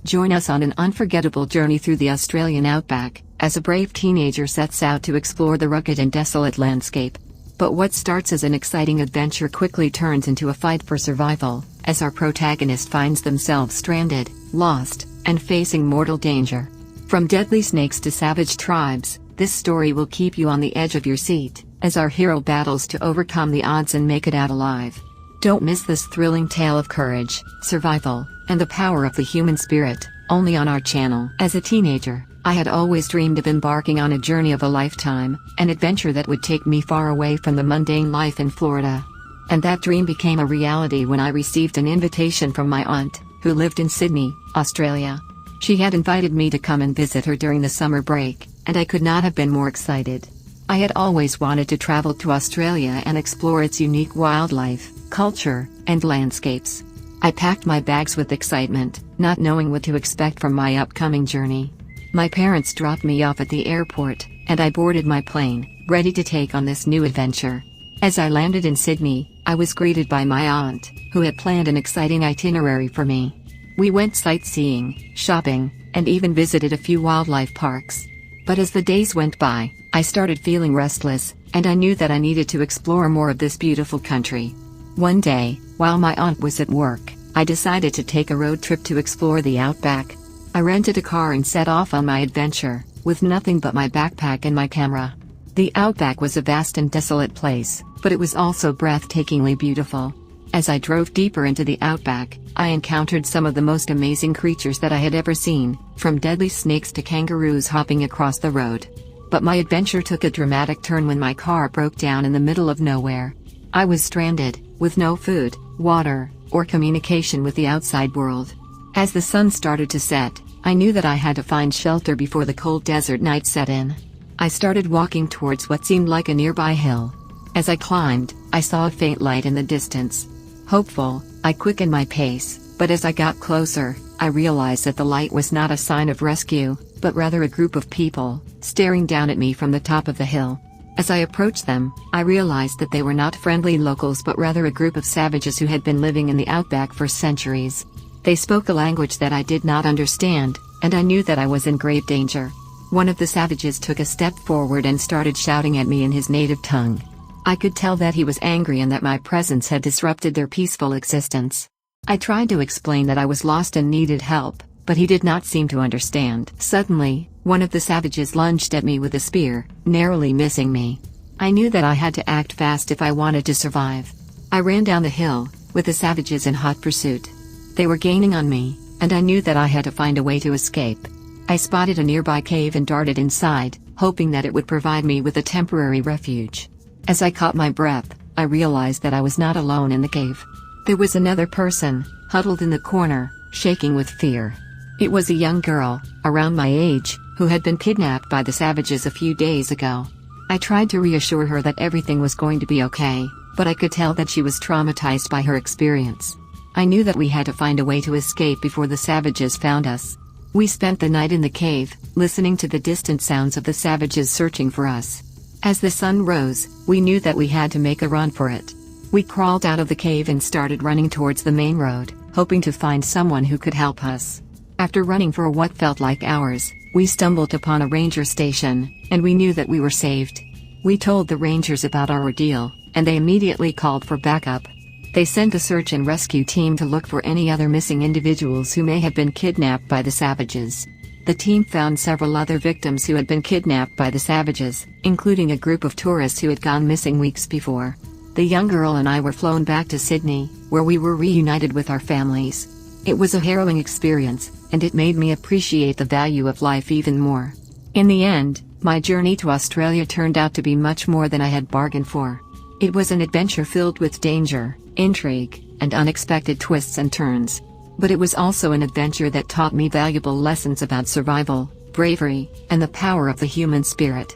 Join us on an unforgettable journey through the Australian outback, as a brave teenager sets out to explore the rugged and desolate landscape. But what starts as an exciting adventure quickly turns into a fight for survival, as our protagonist finds themselves stranded, lost, and facing mortal danger. From deadly snakes to savage tribes, this story will keep you on the edge of your seat, as our hero battles to overcome the odds and make it out alive. Don't miss this thrilling tale of courage, survival, and the power of the human spirit, only on our channel. As a teenager, I had always dreamed of embarking on a journey of a lifetime, an adventure that would take me far away from the mundane life in Florida. And that dream became a reality when I received an invitation from my aunt, who lived in Sydney, Australia. She had invited me to come and visit her during the summer break, and I could not have been more excited. I had always wanted to travel to Australia and explore its unique wildlife, culture, and landscapes. I packed my bags with excitement, not knowing what to expect from my upcoming journey. My parents dropped me off at the airport, and I boarded my plane, ready to take on this new adventure. As I landed in Sydney, I was greeted by my aunt, who had planned an exciting itinerary for me. We went sightseeing, shopping, and even visited a few wildlife parks. But as the days went by, I started feeling restless, and I knew that I needed to explore more of this beautiful country. One day, while my aunt was at work, I decided to take a road trip to explore the outback. I rented a car and set off on my adventure, with nothing but my backpack and my camera. The outback was a vast and desolate place, but it was also breathtakingly beautiful. As I drove deeper into the outback, I encountered some of the most amazing creatures that I had ever seen, from deadly snakes to kangaroos hopping across the road. But my adventure took a dramatic turn when my car broke down in the middle of nowhere. I was stranded, with no food, water, or communication with the outside world. As the sun started to set, I knew that I had to find shelter before the cold desert night set in. I started walking towards what seemed like a nearby hill. As I climbed, I saw a faint light in the distance. Hopeful, I quickened my pace, but as I got closer, I realized that the light was not a sign of rescue, but rather a group of people, staring down at me from the top of the hill. As I approached them, I realized that they were not friendly locals but rather a group of savages who had been living in the outback for centuries. They spoke a language that I did not understand, and I knew that I was in grave danger. One of the savages took a step forward and started shouting at me in his native tongue. I could tell that he was angry and that my presence had disrupted their peaceful existence. I tried to explain that I was lost and needed help, but he did not seem to understand. Suddenly, one of the savages lunged at me with a spear, narrowly missing me. I knew that I had to act fast if I wanted to survive. I ran down the hill, with the savages in hot pursuit. They were gaining on me, and I knew that I had to find a way to escape. I spotted a nearby cave and darted inside, hoping that it would provide me with a temporary refuge. As I caught my breath, I realized that I was not alone in the cave. There was another person, huddled in the corner, shaking with fear. It was a young girl, around my age, who had been kidnapped by the savages a few days ago. I tried to reassure her that everything was going to be okay, but I could tell that she was traumatized by her experience. I knew that we had to find a way to escape before the savages found us. We spent the night in the cave, listening to the distant sounds of the savages searching for us. As the sun rose, we knew that we had to make a run for it. We crawled out of the cave and started running towards the main road, hoping to find someone who could help us. After running for what felt like hours, we stumbled upon a ranger station, and we knew that we were saved. We told the rangers about our ordeal, and they immediately called for backup. They sent a search and rescue team to look for any other missing individuals who may have been kidnapped by the savages. The team found several other victims who had been kidnapped by the savages, including a group of tourists who had gone missing weeks before. The young girl and I were flown back to Sydney, where we were reunited with our families. It was a harrowing experience, and it made me appreciate the value of life even more. In the end, my journey to Australia turned out to be much more than I had bargained for. It was an adventure filled with danger, intrigue, and unexpected twists and turns. But it was also an adventure that taught me valuable lessons about survival, bravery, and the power of the human spirit.